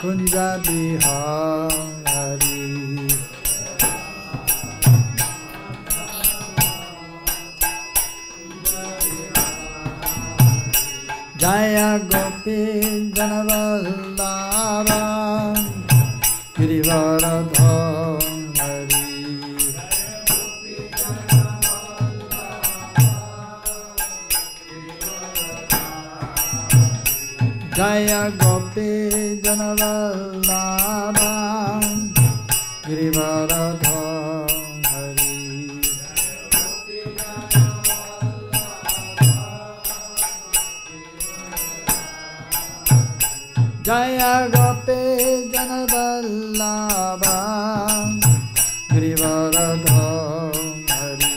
kunja bihari. Jaya gopi janavallabha girivaradhari. Jaya gopi janavallabha girivaradhari. Jaya gopi janavallabha girivaradhari.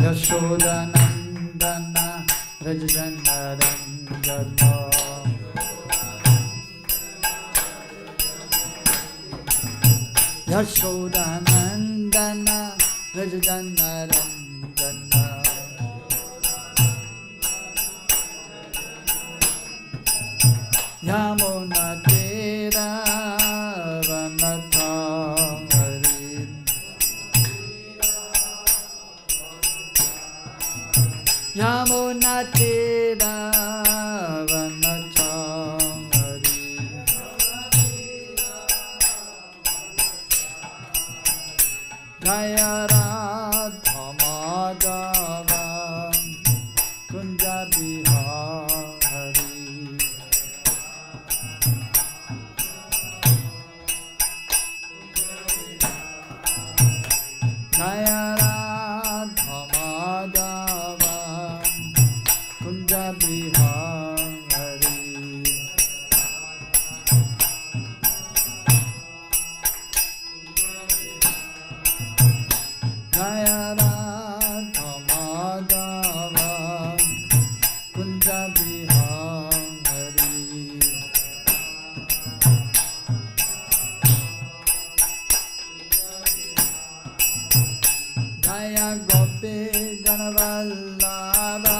Yashodanandana Rajjanarandana. Yashodanandana Rajjanarandana. Yamuna Tira Vanatari. Yamuna Tira Vanatari. Jaya Radha Madhava Kunja Bihari. Jaya Radha Madhava Kunja Bihari. Jaya Radha Madhava Kunja Bihari. Jaya Gopi Janavallabha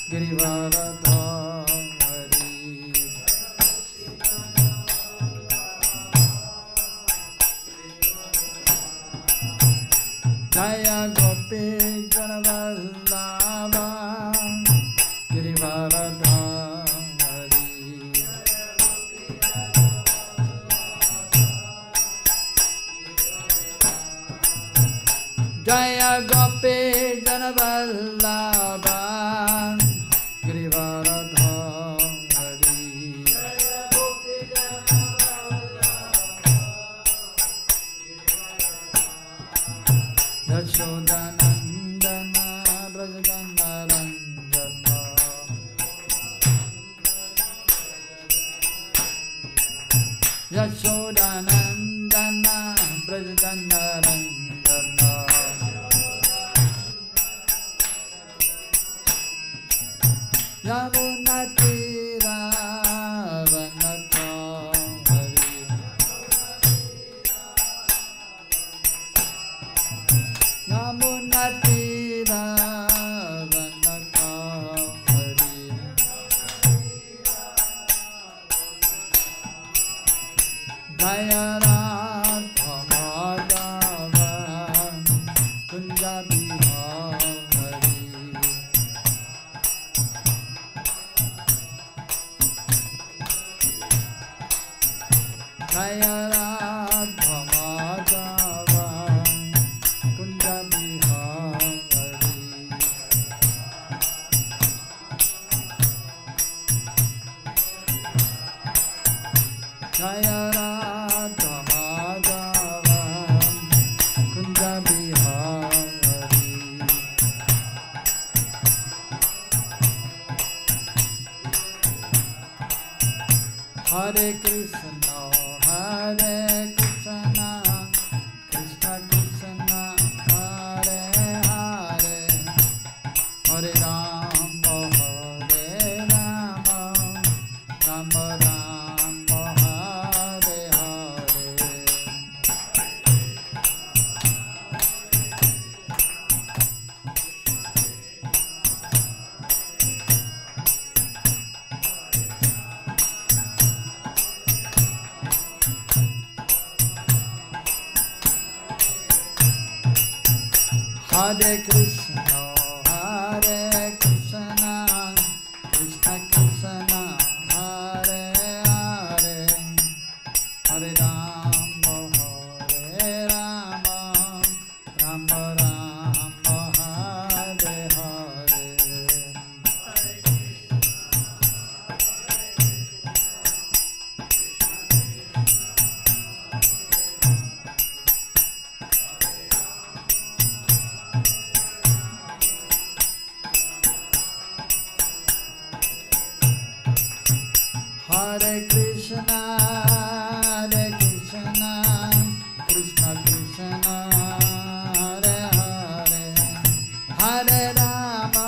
Girivaradhari. Jaya Gopi Janavallabha Girivaradhari. Jaya Gopi Janavallabha Girivaradhari. Yashodanandana Brajjanarandana. Yashodanandana Brajjanarandana. Yamuna Tira Vanatari. Yamuna Tira Vanatari. Jaya Radha Madhava Kunja Bihari. Jaya Radha Madhava Kunja Bihari. Jaya Radha Madhava Kunja Bihari. Hare Krishna Hare Krishna Krishna Krishna Hare Hare Hare Rama Hare Rama Rama Rama Hare Hare. Hare Krishna, Hare Krishna, Krishna Krishna, Hare Hare, Hare Rama, Hare Rama, Rama Rama, Hare Hare. Hare Krishna, Hare Krishna, Krishna Krishna, Hare Hare, Hare Rama,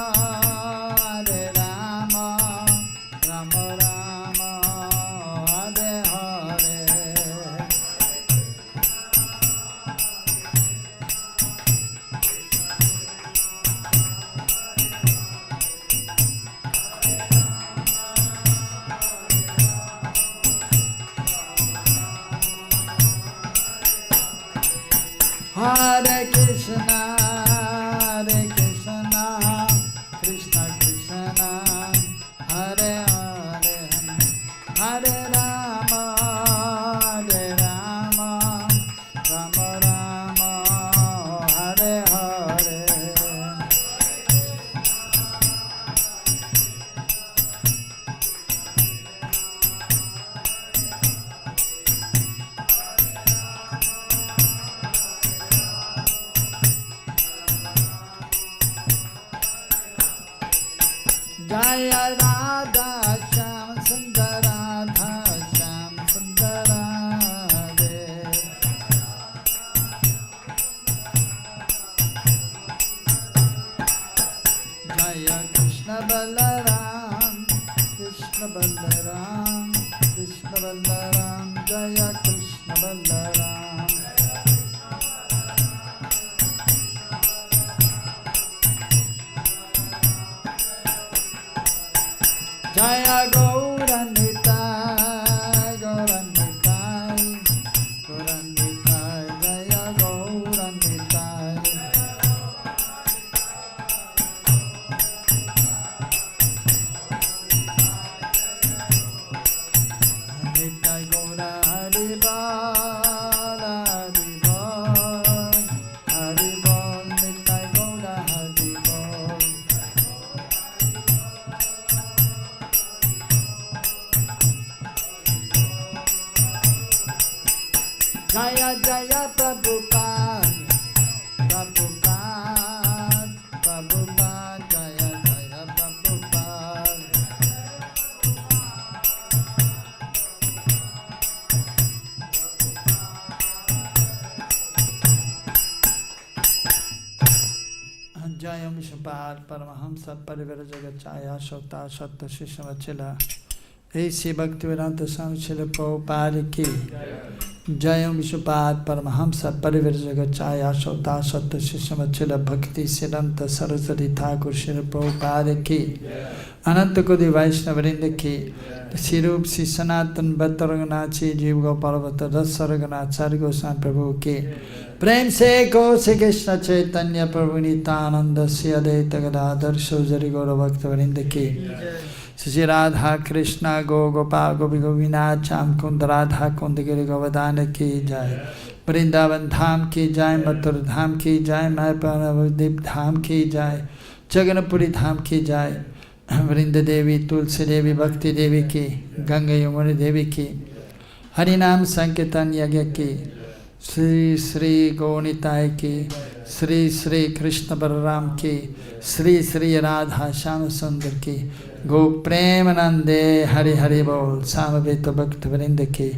Hare Rama, Rama Rama, Hare Hare. Hare Krishna, Hare Krishna, Krishna Krishna, Hare Hare, Hare Rama, Hare Rama, Rama Rama, Hare Hare. Jaya Radha Shyam Sundar Radha Shyam Sundar Radhe. Jaya Krishna Balaram, Krishna Balaram, Krishna Balaram, Jaya Krishna Balaram. Jaya Gauranitai, Gauranitai, Gauranitai, Jaya Gauranitai. Nitai Gaura Haribol, Haribol, Haribol, Nitai Gaura Haribol. Jaya Jaya Prabhupada, Prabhupada, Prabhupada, Jaya Jaya Prabhupada. Jaya Vishnupada Paramahamsa Parivara Jagacchaya Shota Shatta Shishamachila. Esi Bhaktivedanta Swami Srila Prabhupada ki. Jaya Vishnupada Paramahamsa Parivara Jagacchaya Shota Shatta Shishamachila Bhakti Siddhanta Saraswati Thakur Srila Prabhupada ki. Ananta Kodi Vaishnavarinda ki. Sirup Si Sanatan Bhatta Raghunath Jeev Gopal Bhatta Rasa Raghunath Sari Goswami Prabhu ki. Prem se ko se Krishna Chaitanya Prabhu Nityananda Sri Advaita Gadadhar Sojari Gaura Bhaktavarinda ki. Sri Radha Krishna Go Gopal Gopi Govinath Cham Kunda Radha Kunda Giri Govardhana ki jai. Vrindavan Dham ki jai, Mathura Dham ki jai, Mayapur Dham ki jai, Jagannathpuri Dham ki jai. Vrinda Devi, Tulsi Devi, Bhakti Devi ki, Ganga Yamuna Devi ki, Harinam Sankirtan Yagya ki, Sri Sri Gaunitai ki, Sri Sri Krishna Balaram ki, Sri Sri Radha Shyam Sundar ki, Go Premanande Hari Hari Bol, Samaveta Bhakta Vrinda ki.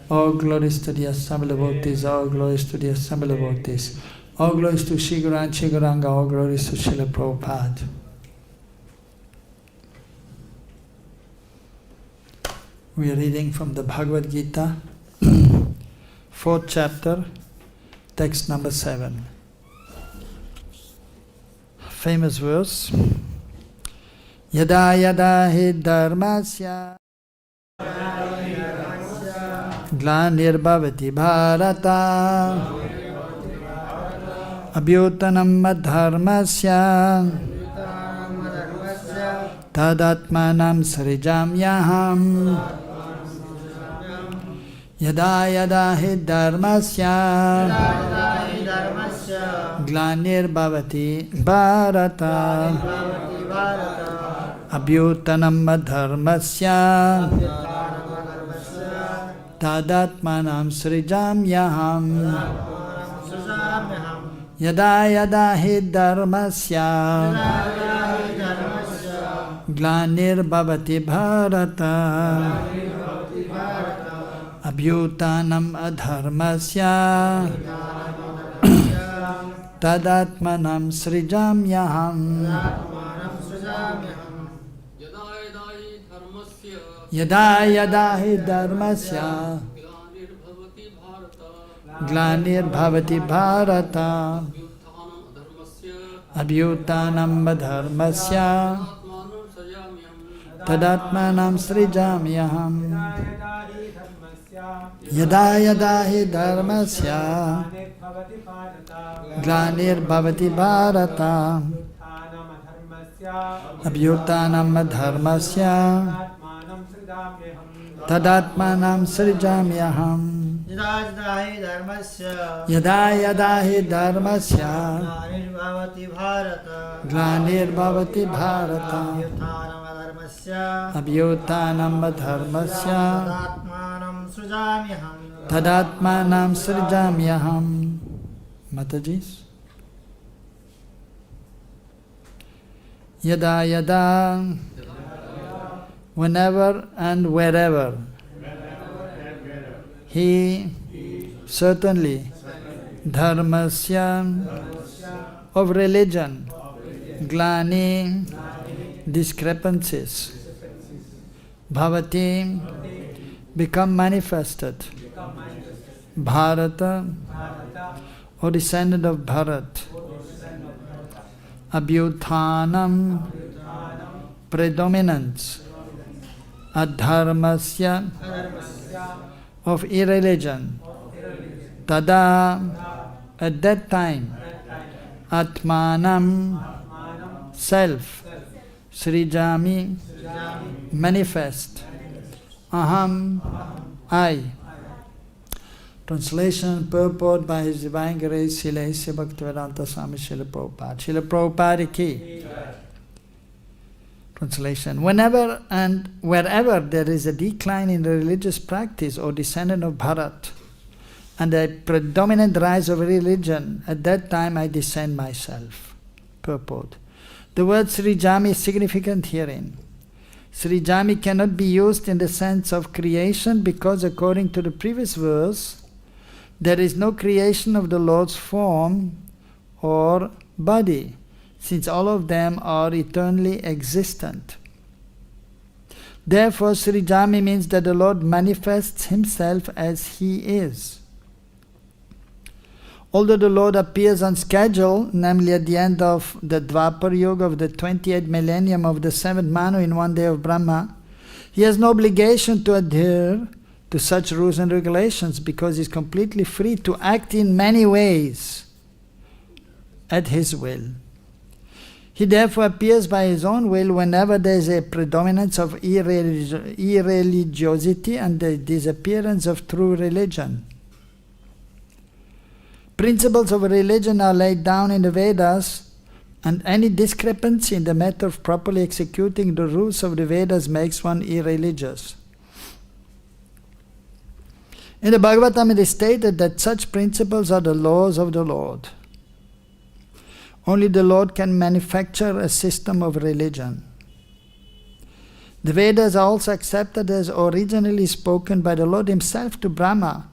All glories to the assembled devotees, all glories to the assembled devotees, all glories to Shri Guru and Shri Gauranga, all glories to Srila Prabhupada. We are reading from the Bhagavad-gītā, 4th chapter, text number 7. Famous verse. Yadā yadā hi dharmasya glānir bhavati bhārata abhyutthānam adharmasya tadātmānaṁ sṛjāmy aham yadā hi dharmasya glānir bhavati bhārata abhyutthānam adharmasya tadātmānaṁ sṛjāmy aham yadā hi dharmasya glānir bhavati bhārata abhyutthānam adharmasya tadātmānaṁ sṛjāmy aham yadā hi dharmasya glānir bhavati bhārata abhyutthānam adharmasya tadātmānaṁ sṛjāmy aham yadā hi dharmasya glānir bhavati bhārata abhyutthānam adharmasya tadātmānaṁ sṛjāmy aham yadā hi dharmasya glānir bhavati bhārata abhyutthānam adharmasya tadātmānaṁ sṛjāmy aham. Matajis. Yadā, whenever and wherever, he certainly dharmasya of religion, glāniḥ, discrepancies, bhavati, become manifested, Bharata, or descendant of Bharata, abhyutthānam, predominance, adharmasya, of irreligion, tadā, at that time, ātmānam, self, sṛjāmy, manifest, aham, I. Translation, purport by His Divine Grace, Srila Bhaktivedanta Swami Srila Prabhupada. Srila Prabhupada ki. Translation, whenever and wherever there is a decline in the religious practice or descendant of Bharata, and a predominant rise of religion, at that time I descend myself. Purport. The word Sṛjāmi is significant herein. Sṛjāmi cannot be used in the sense of creation because according to the previous verse, there is no creation of the Lord's form or body, since all of them are eternally existent. Therefore, Sṛjāmi means that the Lord manifests Himself as He is. Although the Lord appears on schedule, namely at the end of the Dvāpara-yuga of the 28th millennium of the 7th Manu in one day of Brahma, He has no obligation to adhere to such rules and regulations because He is completely free to act in many ways at His will. He therefore appears by His own will whenever there is a predominance of irreligiosity and the disappearance of true religion. Principles of religion are laid down in the Vedas, and any discrepancy in the matter of properly executing the rules of the Vedas makes one irreligious. In the Bhagavatam it is stated that such principles are the laws of the Lord. Only the Lord can manufacture a system of religion. The Vedas are also accepted as originally spoken by the Lord Himself to Brahma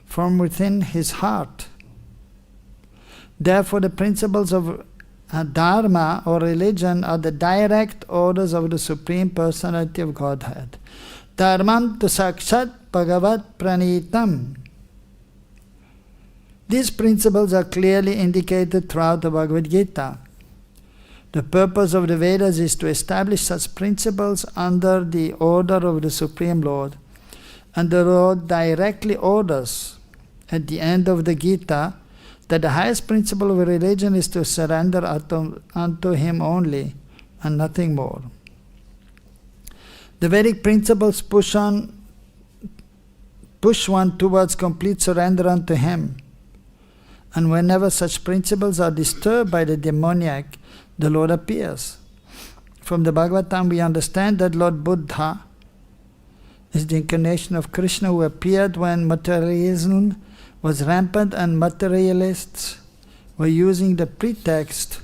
from within His heart. Therefore, the principles of dharma or religion are the direct orders of the Supreme Personality of Godhead. Dharmam tu sakshat bhagavat-praṇītam. These principles are clearly indicated throughout the Bhagavad-gītā. The purpose of the Vedas is to establish such principles under the order of the Supreme Lord, and the Lord directly orders at the end of the Gita that the highest principle of religion is to surrender unto Him only and nothing more. The Vedic principles push one towards complete surrender unto Him. And whenever such principles are disturbed by the demoniac, the Lord appears. From the Bhagavatam we understand that Lord Buddha is the incarnation of Krishna, who appeared when materialism was rampant and materialists were using the pretext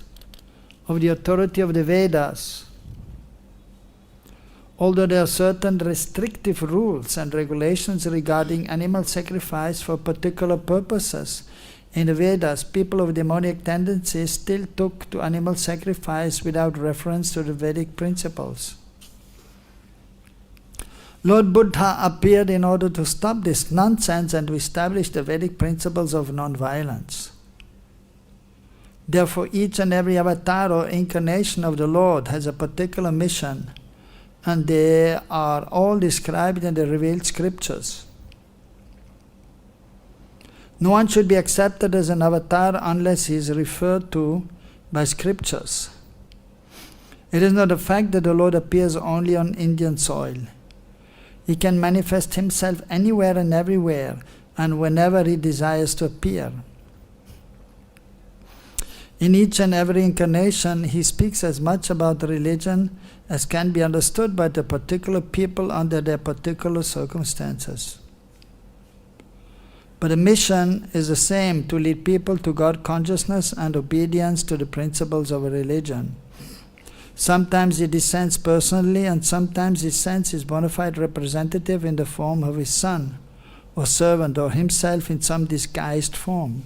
of the authority of the Vedas. Although there are certain restrictive rules and regulations regarding animal sacrifice for particular purposes in the Vedas, people of demoniac tendencies still took to animal sacrifice without reference to the Vedic principles. Lord Buddha appeared in order to stop this nonsense and to establish the Vedic principles of non-violence. Therefore, each and every avatar or incarnation of the Lord has a particular mission, and they are all described in the revealed scriptures. No one should be accepted as an avatar unless he is referred to by scriptures. It is not the fact that the Lord appears only on Indian soil. He can manifest Himself anywhere and everywhere, and whenever He desires to appear. In each and every incarnation, He speaks as much about religion as can be understood by the particular people under their particular circumstances. But the mission is the same, to lead people to God consciousness and obedience to the principles of a religion. Sometimes He descends personally, and sometimes He sends His bona fide representative in the form of His son or servant, or Himself in some disguised form.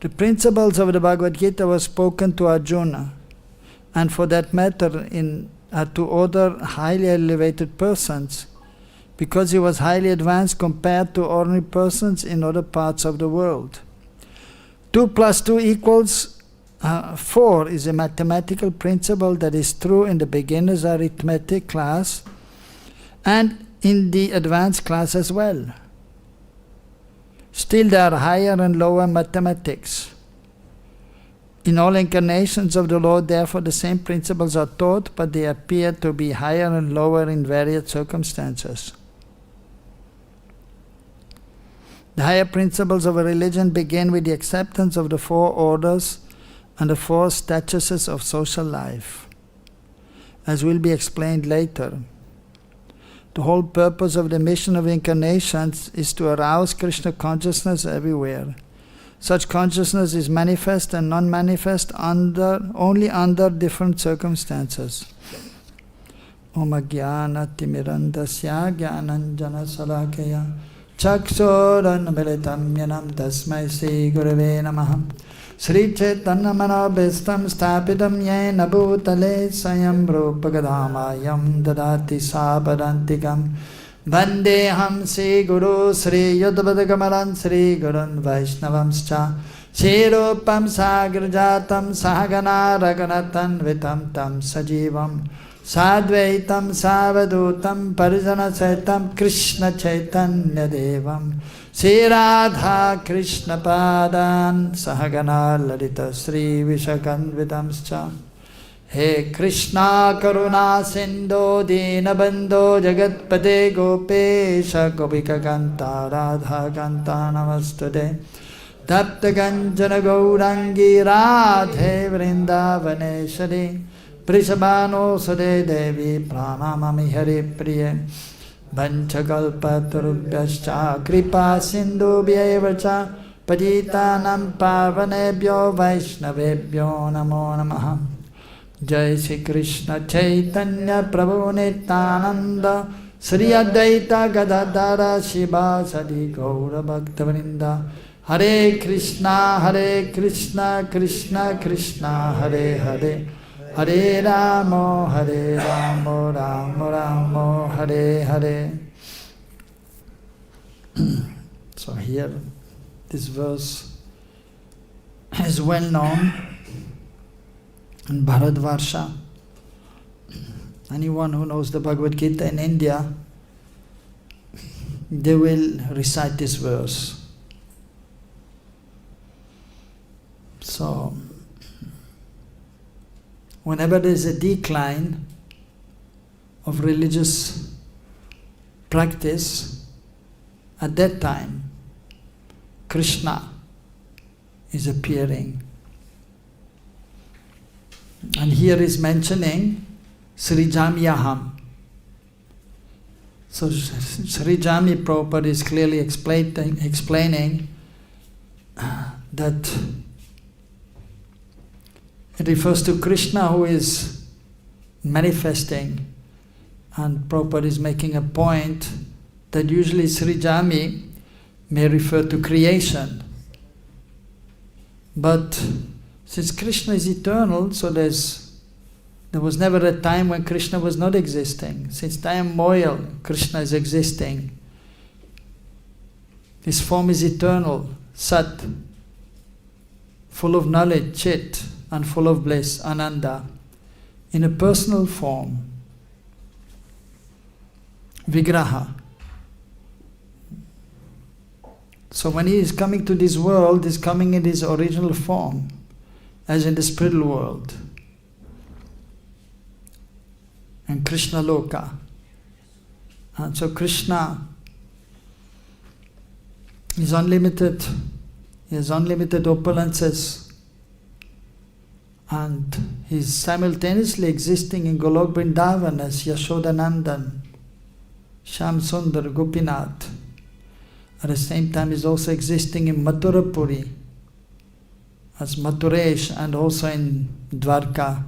The principles of the Bhagavad-gītā were spoken to Arjuna, and for that matter to other highly elevated persons, because he was highly advanced compared to ordinary persons in other parts of the world. 2 + 2 = 4 is a mathematical principle that is true in the beginner's arithmetic class and in the advanced class as well. Still, there are higher and lower mathematics. In all incarnations of the Lord, therefore, the same principles are taught, but they appear to be higher and lower in various circumstances. The higher principles of a religion begin with the acceptance of the 4 orders and the 4 statuses of social life, as will be explained later. The whole purpose of the mission of incarnations is to arouse Krishna consciousness everywhere. Such consciousness is manifest and non-manifest only under different circumstances. Om Ajnana Timirandasya Jnananjana Salakaya Chaksoran Militam Yanam Tasmai Sri Gurave Namaha Sri Chaitanya Manobhistam Sthapitam Yena Bhutale Sayam Rupagadhamayam Dadati Sapadantikam Vandeham Sri Guru Sri Yudhavadagamaran Sri Gurun Vaishnavamscha Sri Rupam Sagrajatam Sahagana Raganatan Vitam Tam Sajivam Sadvaitam Savadutam Parijana Saitam Krishna Chaitanya Devam Sri Radha Krishna Padan Sahagana Lalita Sri Vishakanvitamscha He Krishna Karuna Sindhu Dinabandho Jagatpate Gopesha Gopika Kanta Radha Kanta Namastude Tapta Kanchana Gaurangi Radhe Vrindavaneshari Prishabhano Sade Devi Pranamami Hari Priye Vanchakalpatarubhyascha Kripa Sindhu Bhyevacha Paditanam Pavanebhyo Vaishnavebhyo Namo Namaha Jai Shri Krishna Chaitanya Prabhu Nityananda Sri Advaita Gadadhara Shivasadi Gaura Bhaktavrinda Hare Krishna Krishna Krishna Hare Hare Hare Ramo Ramo Ramo Hare Hare. So here this verse is well known in Bharatvarsha. Anyone who knows the Bhagavad-gītā in India, they will recite this verse. So, whenever there is a decline of religious practice, at that time, Krishna is appearing. And here is mentioning Sṛjāmy aham. So Sṛjāmy Prabhupada is clearly explaining that it refers to Krishna who is manifesting, and Prabhupada is making a point that usually Sṛjāmy may refer to creation. But since Krishna is eternal, so there was never a time when Krishna was not existing. Since time immemorial, Krishna is existing. His form is eternal, Sat, full of knowledge, Chit, and full of bliss, Ananda, in a personal form, Vigraha. So when he is coming to this world, he is coming in his original form, as in the spiritual world, and Krishna Loka. And so Krishna is unlimited, he has unlimited opulences, and he is simultaneously existing in Golok Vrindavan as Yashodanandan, Shyam Sundar, Gopinath. At the same time, he is also existing in Mathurapuri as Mathuresh, and also in Dvarka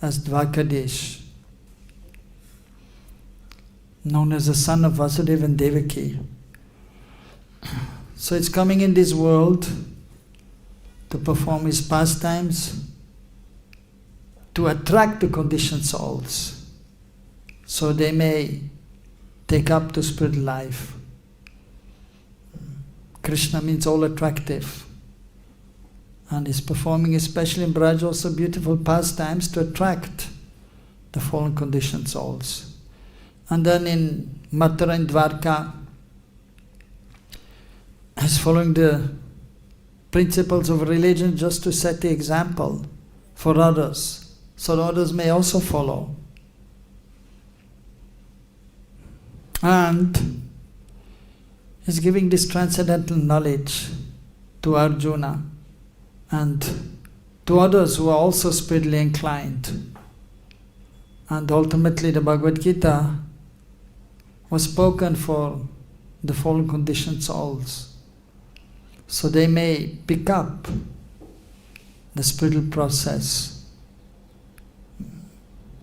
as Dvakadish, known as the son of Vasudeva and Devaki. So it's coming in this world to perform his pastimes, to attract the conditioned souls, so they may take up to spiritual life. Krishna means all attractive, and is performing, especially in Braj, also beautiful pastimes to attract the fallen conditioned souls. And then in Mathura and Dvarka, is following the principles of religion just to set the example for others, so others may also follow. And is giving this transcendental knowledge to Arjuna and to others who are also spiritually inclined. And ultimately the Bhagavad-gītā was spoken for the fallen conditioned souls, so they may pick up the spiritual process,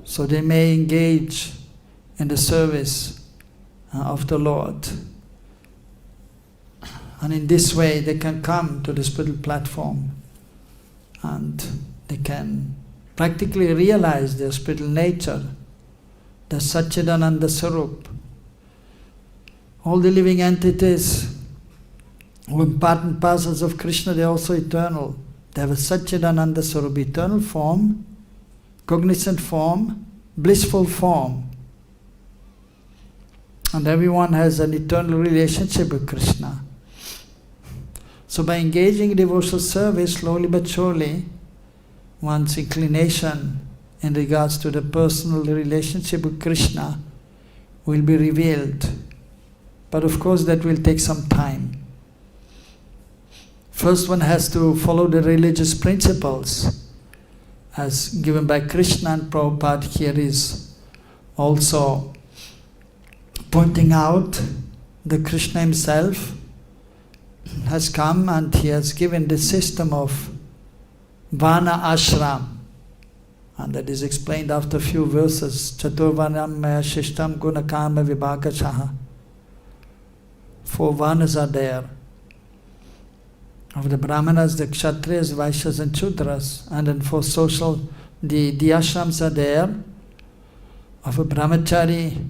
so they may engage in the service of the Lord. And in this way they can come to the spiritual platform and they can practically realize their spiritual nature, the Satchidananda Sarup. All the living entities who are part and parcels of Krishna, they are also eternal. They have a Satchidananda Sarup, eternal form, cognizant form, blissful form. And everyone has an eternal relationship with Krishna. So by engaging in devotional service, slowly but surely, one's inclination in regards to the personal relationship with Krishna will be revealed. But of course that will take some time. First one has to follow the religious principles as given by Krishna, and Prabhupada here is also pointing out that Krishna himself has come and he has given the system of Vana Ashram, and that is explained after a few verses. Chaturvanam maya shishtam gunakama vibhagachaha. 4 Vanas are there. Of the Brahmanas, the Kshatriyas, Vaishyas and Shudras. And then for social, the ashrams are there. Of a Brahmachari,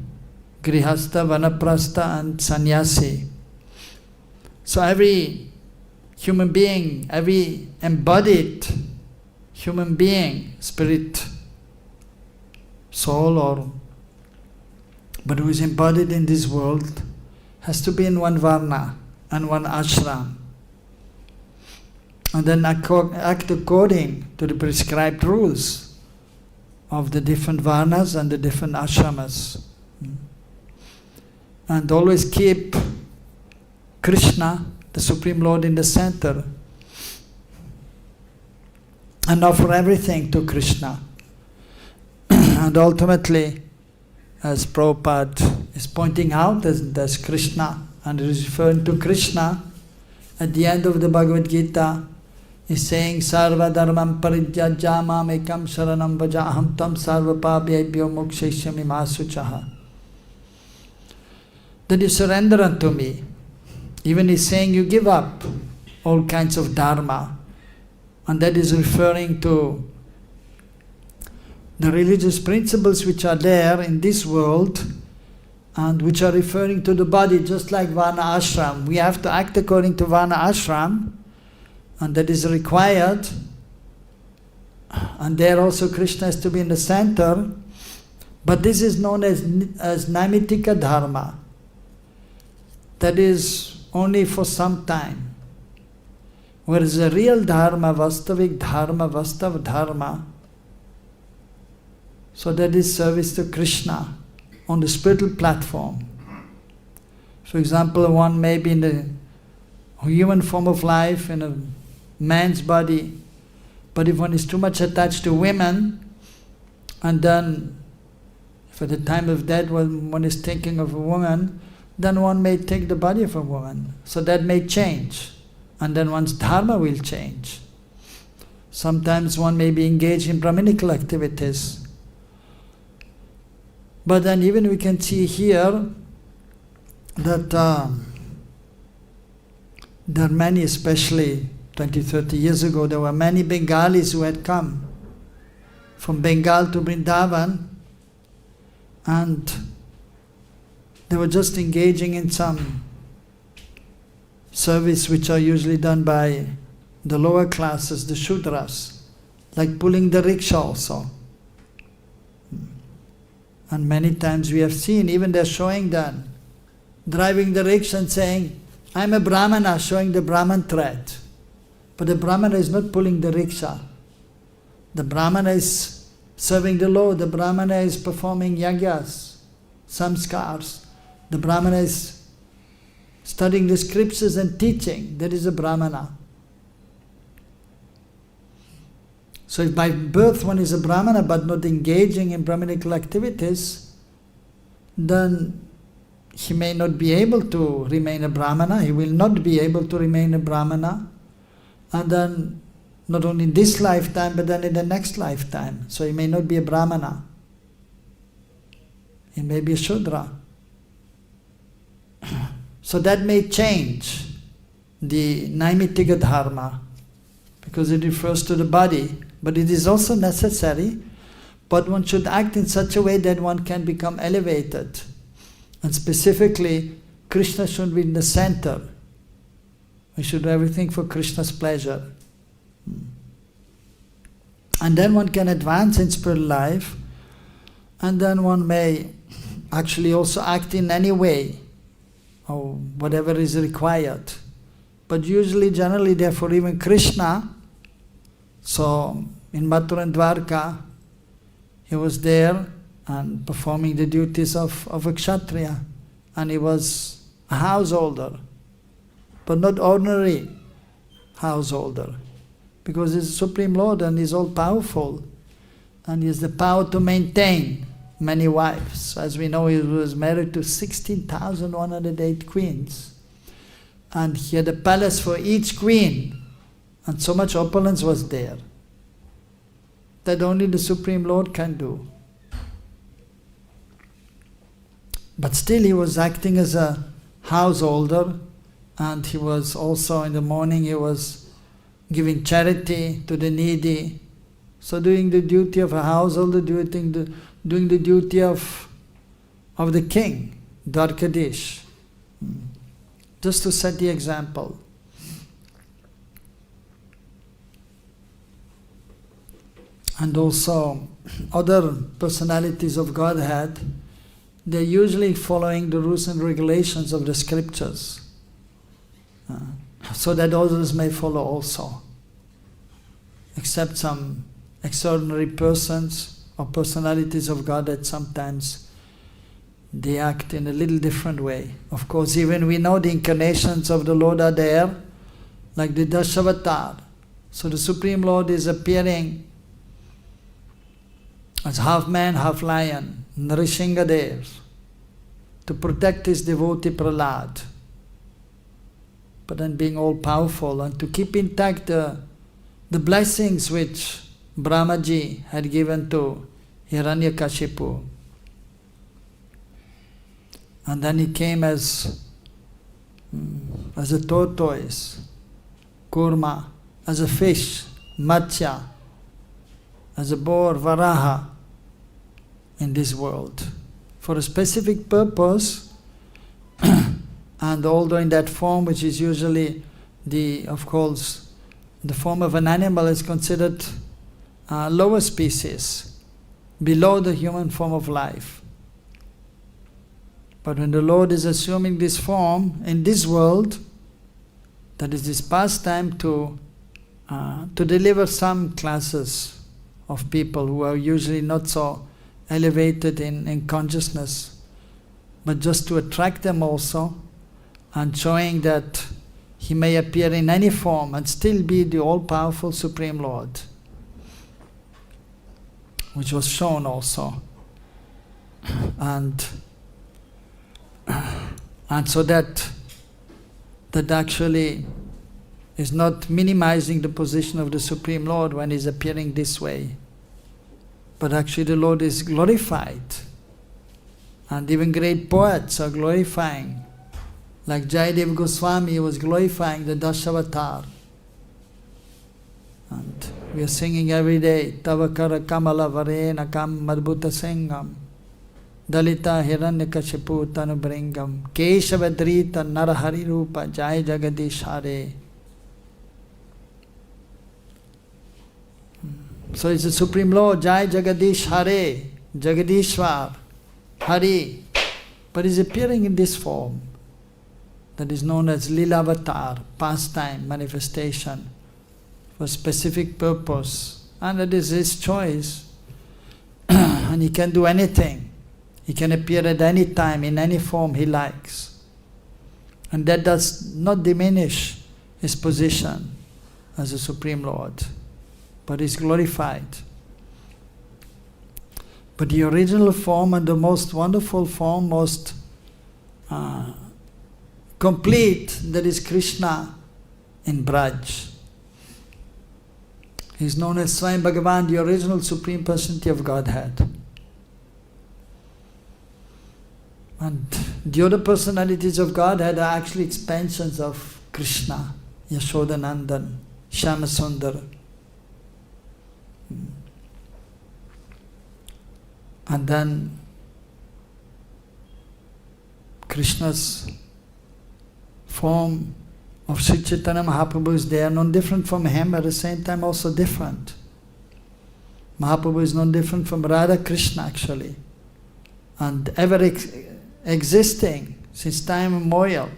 Grihastha, Vanaprastha and Sannyasi. So every human being, every embodied human being, spirit, soul, but who is embodied in this world, has to be in one varna and one ashram. and then act according to the prescribed rules of the different varnas and the different ashramas. And always keep Krishna, the Supreme Lord, in the center, and offer everything to Krishna. And ultimately, as Prabhupada is pointing out, as Krishna, and is referring to Krishna, at the end of the Bhagavad-gītā, he's saying, Sarva dharmam parijyajya mam ekam sharanam vaja aham tam sarva pāpyebhyo mokshayishyami ma sucaha. That you surrender unto me. Even he's saying you give up all kinds of dharma. And that is referring to the religious principles which are there in this world and which are referring to the body, just like Varna Ashram. We have to act according to Varna Ashram, and that is required. And there also Krishna is to be in the center. But this is known as Naimittika Dharma. That is only for some time. Whereas the real Dharma, Vastavik Dharma, Vastav Dharma, so that is service to Krishna on the spiritual platform. For example, one may be in the human form of life, in a man's body, but if one is too much attached to women, and then for the time of death when one is thinking of a woman, then one may take the body of a woman. So that may change, and then one's dharma will change. Sometimes one may be engaged in Brahminical activities. But then even we can see here that there are many, especially 20, 30 years ago, there were many Bengalis who had come from Bengal to Vrindavan, and they were just engaging in some service which are usually done by the lower classes, the Shudras, like pulling the rickshaw also. And many times we have seen, even they're showing that, driving the rickshaw and saying, I'm a Brahmana, showing the Brahman thread. But the Brahmana is not pulling the rickshaw. The Brahmana is serving the Lord. The Brahmana is performing yagyas, samskars. The Brahmana is studying the scriptures and teaching. That is a Brahmana. So if by birth one is a Brahmana but not engaging in Brahminical activities, then he may not be able to remain a Brahmana, he will not be able to remain a Brahmana, and then not only in this lifetime but then in the next lifetime. So he may not be a Brahmana, he may be a Shudra. So that may change the Naimittika Dharma, because it refers to the body. But it is also necessary, but one should act in such a way that one can become elevated. And specifically, Krishna should be in the center. We should do everything for Krishna's pleasure. And then one can advance in spiritual life, and then one may actually also act in any way, or whatever is required. But usually, generally, therefore, even Krishna, so in Mathura and Dwarka, he was there and performing the duties of a Kshatriya, and he was a householder, but not ordinary householder, because he's the Supreme Lord and he's all powerful, and he has the power to maintain many wives. As we know, he was married to 16,108 queens, and he had a palace for each queen, and so much opulence was there that only the Supreme Lord can do. But still he was acting as a householder, and he was also in the morning he was giving charity to the needy. So doing the duty of a householder, doing the duty of the king, Dwarkadish, just to set the example. And also other personalities of Godhead, they're usually following the rules and regulations of the scriptures, so that others may follow also. except some extraordinary persons or personalities of Godhead, sometimes they act in a little different way. Of course, even we know the incarnations of the Lord are there, like the Dasavatar. So the Supreme Lord is appearing as half man, half lion, Nrsimhadev, to protect his devotee Prahlad, but then being all powerful and to keep intact the blessings which Brahmaji had given to Hiranyakashipu. And then he came as a tortoise, Kurma, as a fish, Matsya, as a boar, Varaha, in this world, for a specific purpose. And although in that form, which is usually of course, the form of an animal is considered lower species, below the human form of life. But when the Lord is assuming this form in this world, that is this pastime to deliver some classes of people who are usually not so elevated in consciousness, but just to attract them also, and showing that he may appear in any form and still be the all-powerful Supreme Lord, which was shown also. And so that actually is not minimizing the position of the Supreme Lord when he's appearing this way, but actually the Lord is glorified, and even great poets are glorifying, like Jayadev Goswami was glorifying the Dasavatar. And we are singing every day, Tavakara Kamala Varena Kam Madbhuta Singam Dalita Hiranyakashipu Tanubringam Keshavadrita Narahari Rupa Jai Jagadish Hare. So it's the Supreme Lord, Jai Jagadish Hare, Jagadishwar, Hari, but he's appearing in this form that is known as Lila Avatar, pastime, manifestation, for specific purpose, and that is his choice. And he can do anything. He can appear at any time, in any form he likes. And that does not diminish his position as the Supreme Lord, but is glorified. But the original form and the most wonderful form, most complete, that is Krishna in Braj. He is known as Swayam Bhagavan, the original Supreme Personality of Godhead. And the other personalities of Godhead are actually expansions of Krishna, Yashodanandan, Shyamasundar. And then Krishna's form of Sri Chaitanya Mahaprabhu is there, known different from him, at the same time also different. Mahaprabhu is known different from Radha Krishna actually, and ever existing since time immemorial.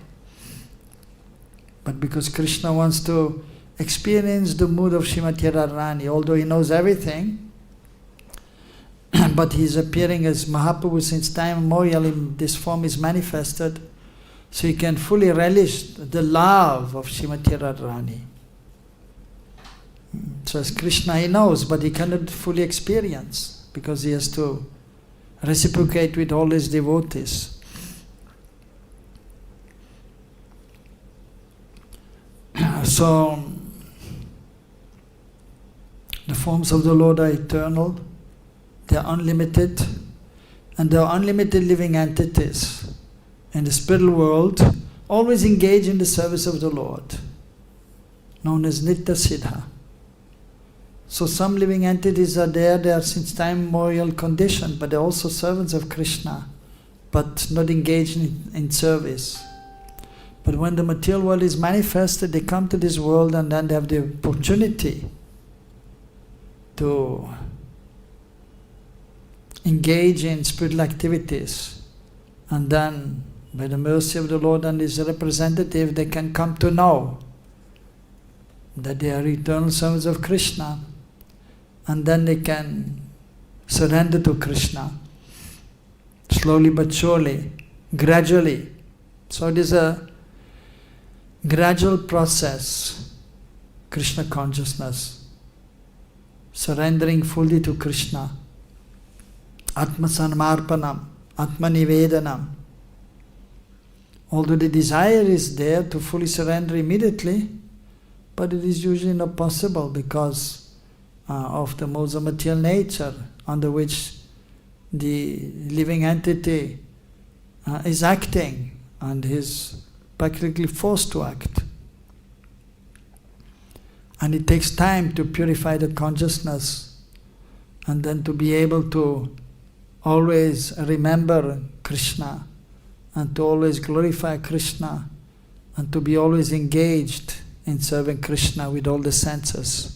But because Krishna wants to experience the mood of Srimati Radharani, although he knows everything, but he is appearing as Mahaprabhu since time immemorial, in this form is manifested, so he can fully relish the love of Srimati Radharani. So as Krishna he knows, but he cannot fully experience, because he has to reciprocate with all his devotees. So the forms of the Lord are eternal, they are unlimited, and they are unlimited living entities in the spiritual world, always engage in the service of the Lord, known as Nitya Siddha. So some living entities are there, they are since time immemorial conditioned, but they are also servants of Krishna, but not engaged in service. But when the material world is manifested, they come to this world and then they have the opportunity to engage in spiritual activities. And then, by the mercy of the Lord and His representative, they can come to know that they are eternal servants of Krishna, and then they can surrender to Krishna, slowly but surely, gradually. So it is a gradual process, Krishna consciousness, surrendering fully to Krishna, atma-samarpanam, atma-nivedanam. Although the desire is there to fully surrender immediately, but it is usually not possible because of the modes of material nature under which the living entity is acting and is practically forced to act. And it takes time to purify the consciousness and then to be able to always remember Krishna and to always glorify Krishna and to be always engaged in serving Krishna with all the senses.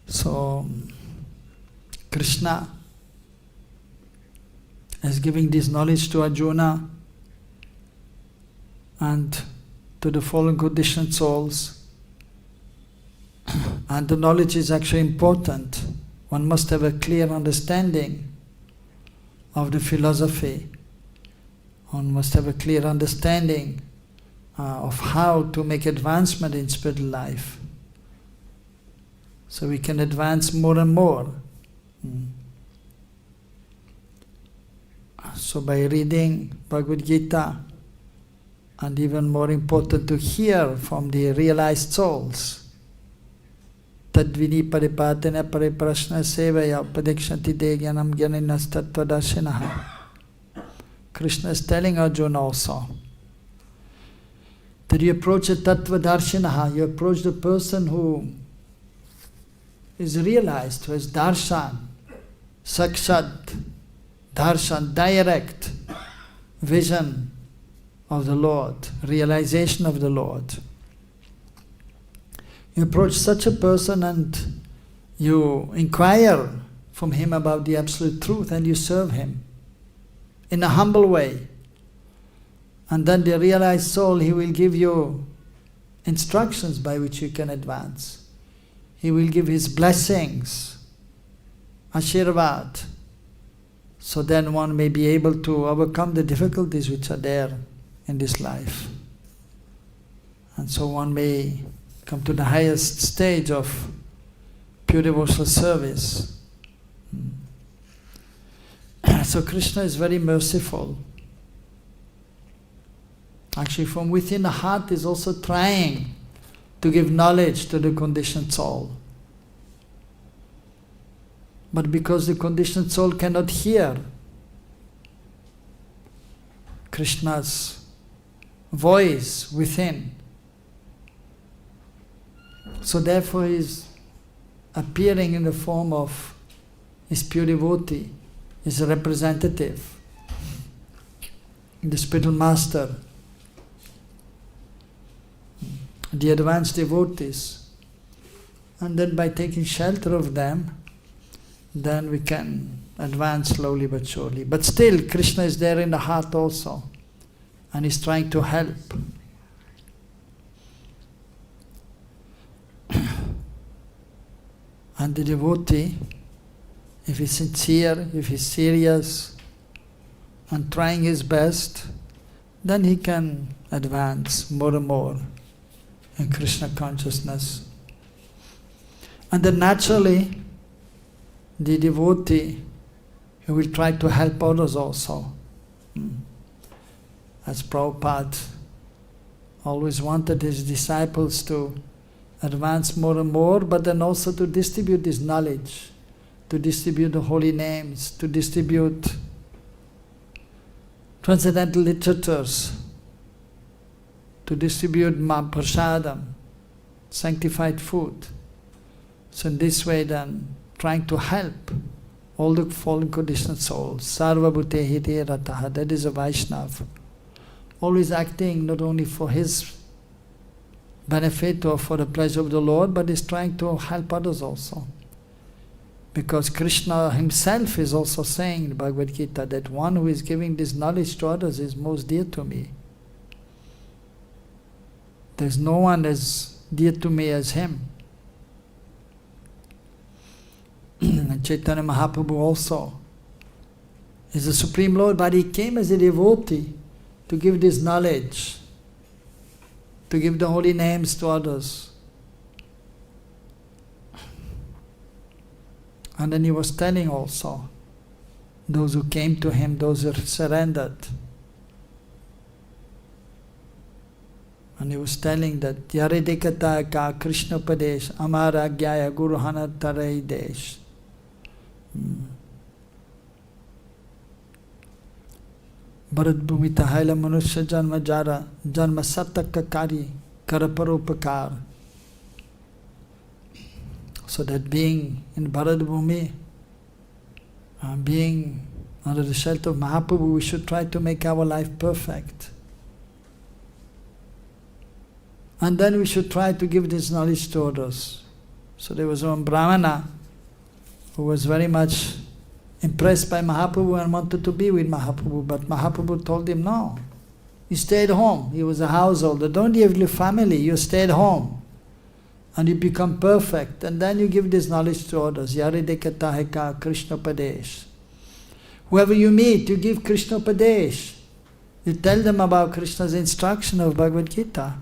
So, Krishna is giving this knowledge to Arjuna and to the fallen conditioned souls. And the knowledge is actually important. One must have a clear understanding of the philosophy. One must have a clear understanding of how to make advancement in spiritual life. So we can advance more and more. So by reading Bhagavad-gītā, and even more important to hear from the realized souls, tadvini paripatena pariprashna sevaya padikshanti de gyanam gyaninas tattvadarshinaha. Krishna is telling Arjuna also that you approach a tattvadarshinaha, you approach the person who is realized, who has darshan, sakshat, darshan, direct vision of the Lord, realization of the Lord. You approach such a person and you inquire from him about the absolute truth and you serve him in a humble way. And then the realized soul, he will give you instructions by which you can advance. He will give his blessings, ashirvad, so then one may be able to overcome the difficulties which are there in this life. And so one may come to the highest stage of pure devotional service. So Krishna is very merciful. Actually, from within the heart is also trying to give knowledge to the conditioned soul. But because the conditioned soul cannot hear Krishna's voice within, so therefore he is appearing in the form of his pure devotee, his representative, the spiritual master, the advanced devotees. And then by taking shelter of them, then we can advance slowly but surely. But still, Krishna is there in the heart also, and is trying to help. And the devotee, if he's sincere, if he's serious, and trying his best, then he can advance more and more in Krishna consciousness. And then naturally, the devotee, he will try to help others also. As Prabhupada always wanted his disciples to advance more and more, but then also to distribute this knowledge, to distribute the holy names, to distribute transcendental literatures, to distribute prasadam, sanctified food. So in this way then, trying to help all the fallen conditioned souls. Sarva bhute rataha, that is a Vaishnava. Always acting not only for his benefit or for the pleasure of the Lord, but is trying to help others also. Because Krishna himself is also saying in the Bhagavad-gītā that one who is giving this knowledge to others is most dear to me. There's no one as dear to me as him. And Chaitanya Mahaprabhu also is the Supreme Lord, but he came as a devotee to give this knowledge, to give the holy names to others. And then he was telling also, those who came to him, those who surrendered. And he was telling that, Yaridikata ka Krishna Padesh, Amara Gyaya Guru Hana Tarai Desh. Bharat Bhumita Haila Manusya Janma Jara, Janma Sattaka Kari, Karaparopakar. So that being in Bharat Bhumi, being under the shelter of Mahaprabhu, we should try to make our life perfect. And then we should try to give this knowledge to others. So there was one Brahmana who was very much impressed by Mahaprabhu and wanted to be with Mahaprabhu, but Mahaprabhu told him, no, you stay at home. He was a householder. Don't leave your family, you stay at home. And you become perfect, and then you give this knowledge to others. Yaridekataheka Krishna Padesh. Whoever you meet, you give Krishna Padesh. You tell them about Krishna's instruction of Bhagavad-gītā.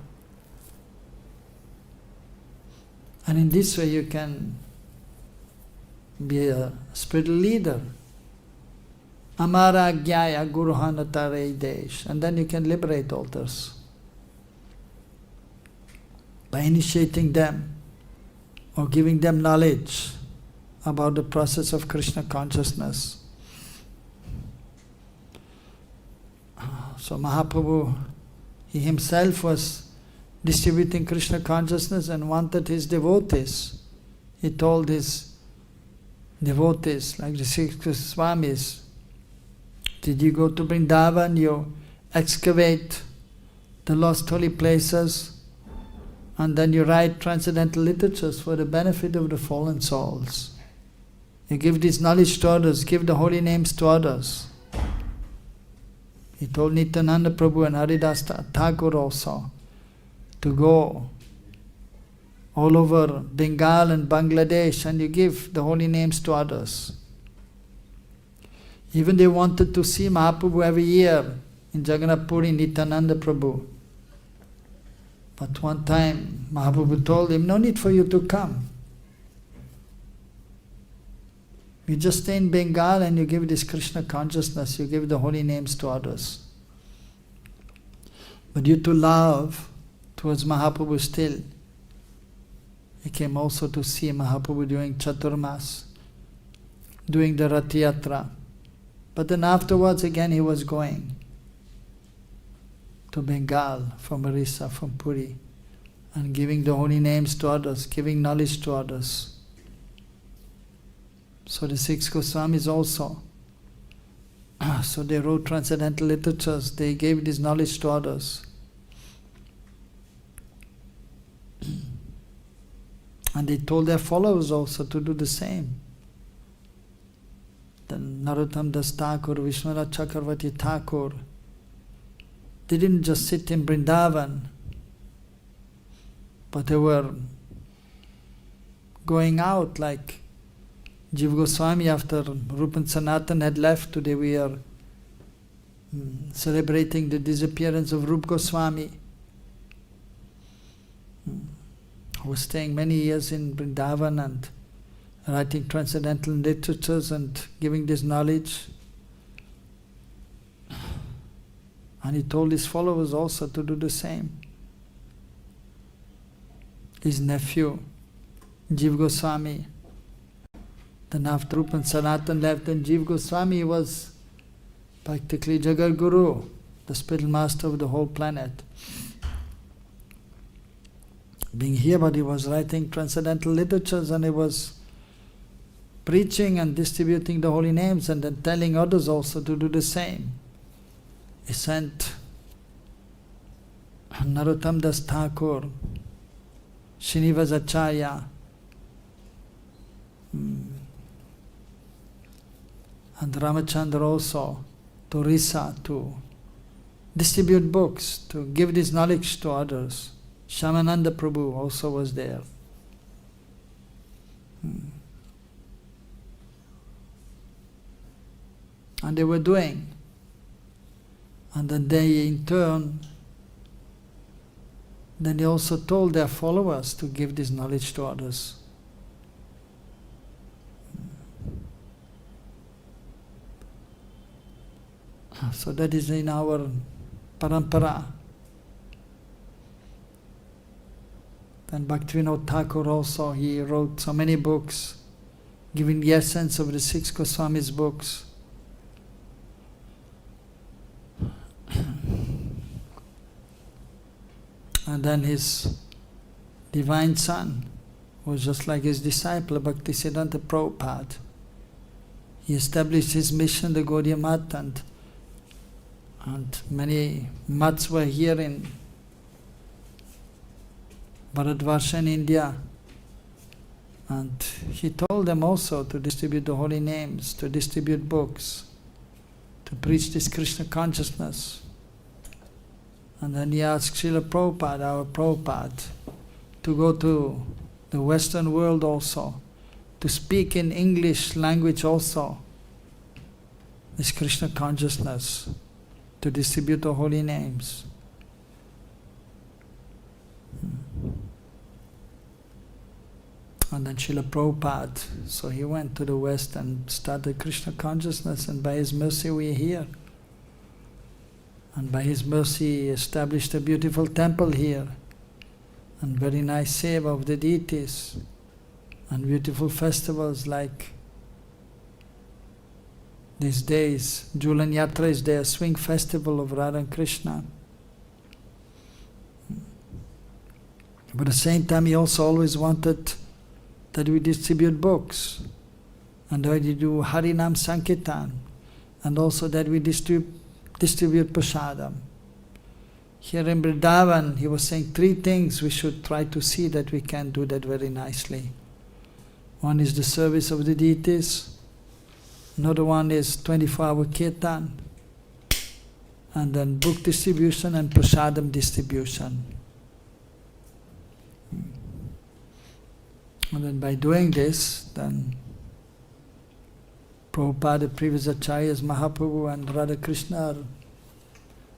And in this way you can be a spiritual leader. Amara Gyaya Guruhana Tarei Desh. And then you can liberate others by initiating them or giving them knowledge about the process of Krishna consciousness. So Mahaprabhu, he himself was distributing Krishna consciousness and wanted his devotees. He told his devotees, like the six Swamis, did you go to Vrindavan, you excavate the lost holy places, and then you write transcendental literatures for the benefit of the fallen souls. You give this knowledge to others, give the holy names to others. He told Nityananda Prabhu and Haridas Thakur also to go all over Bengal and Bangladesh and you give the holy names to others. Even they wanted to see Mahaprabhu every year in Jagannath Puri, Nityananda Prabhu. But one time Mahaprabhu told him, no need for you to come. You just stay in Bengal and you give this Krishna consciousness, you give the holy names to others. But due to love towards Mahaprabhu still, he came also to see Mahaprabhu during Chaturmas, doing the Rath Yatra. But then afterwards again he was going to Bengal, from Orissa, from Puri, and giving the holy names to others, giving knowledge to others. So the six Goswamis also, so they wrote transcendental literatures, they gave this knowledge to others. And they told their followers also to do the same. Then Narottam Das Thakur, Vishwanath Chakravarti Thakur, they didn't just sit in Vrindavan, but they were going out like Jiva Goswami after Rupa and Sanatan had left. Today we are celebrating the disappearance of Rupa Goswami, who was staying many years in Vrindavan and writing transcendental literatures and giving this knowledge. And he told his followers also to do the same. His nephew, Jiva Goswami, then after Rupa and Sanatan left, then Jiva Goswami was practically Jagat Guru, the spiritual master of the whole planet. Being here, but he was writing transcendental literatures and he was preaching and distributing the holy names and then telling others also to do the same. He sent Narottam Das Thakur, Srinivasacharya, and Ramachandra also, to Risa, to distribute books, to give this knowledge to others. Shyamananda Prabhu also was there. And they were doing. And then they in turn, then they also told their followers to give this knowledge to others. So that is in our parampara. Then Bhaktivinoda Thakur also, he wrote so many books, giving the essence of the 6 Goswamis' books. And then his divine son was just like his disciple, Bhaktisiddhanta Prabhupada. He established his mission, the Gaudiya Math, and many mats were here in Bharatvarsha in India. And he told them also to distribute the holy names, to distribute books, to preach this Krishna consciousness. And then he asked Srila Prabhupada, our Prabhupada, to go to the Western world also, to speak in English language also, this Krishna consciousness, to distribute the holy names. And then Srila Prabhupada, so he went to the West and started Krishna consciousness, and by his mercy we are here. And by his mercy he established a beautiful temple here, and very nice seva of the deities, and beautiful festivals like these days. Julan Yatra is their swing festival of Radha and Krishna. But at the same time he also always wanted that we distribute books, and that we do Harinam Sankirtan, and also that we distribute prasadam. Here in Vrindavan, he was saying 3 things we should try to see that we can do that very nicely. One is the service of the deities, another one is 24-hour kirtan, and then book distribution and prasadam distribution. And then by doing this, then Prabhupada, the previous acharyas, Mahaprabhu and Radha Krishna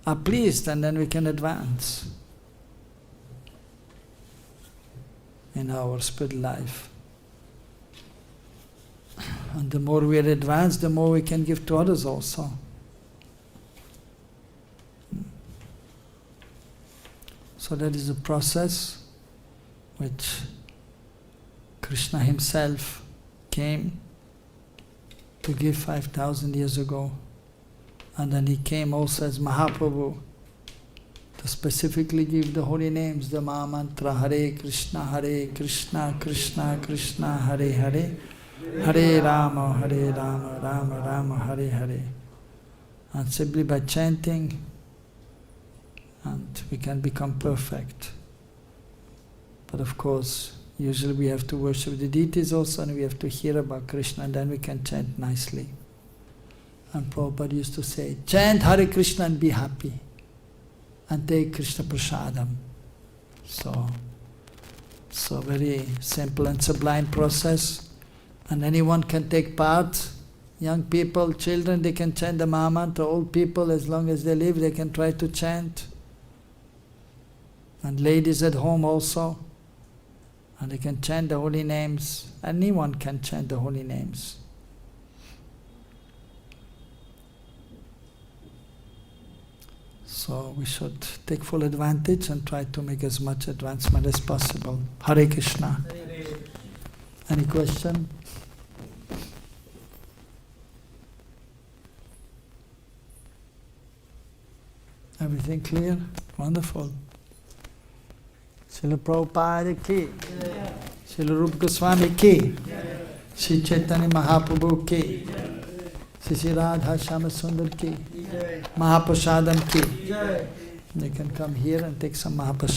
are pleased, and then we can advance in our spiritual life. And the more we are advanced, the more we can give to others also. So that is a process which Krishna himself came to give 5,000 years ago. And then he came also as Mahaprabhu to specifically give the holy names, the Maha Mantra, Hare Krishna, Krishna Krishna, Hare Hare, Hare Rama, Rama Rama, Hare Hare. And simply by chanting, and we can become perfect. But of course, usually we have to worship the deities also, and we have to hear about Krishna, and then we can chant nicely. And Prabhupada used to say, chant Hare Krishna and be happy, and take Krishna prasadam. So very simple and sublime process, and anyone can take part. Young people, children, they can chant the Maha Mantra. Old people, as long as they live, they can try to chant. And ladies at home also, and they can chant the holy names. Anyone can chant the holy names. So we should take full advantage and try to make as much advancement as possible. Hare Krishna. Any question? Everything clear? Wonderful. Srila Prabhupada ki, Srila Rupa Goswami ki, Sri Chaitanya Mahaprabhu ki, Sri Radha Shama Sundar ki, Mahaprasadam ki. They can come here and take some Mahaprasad.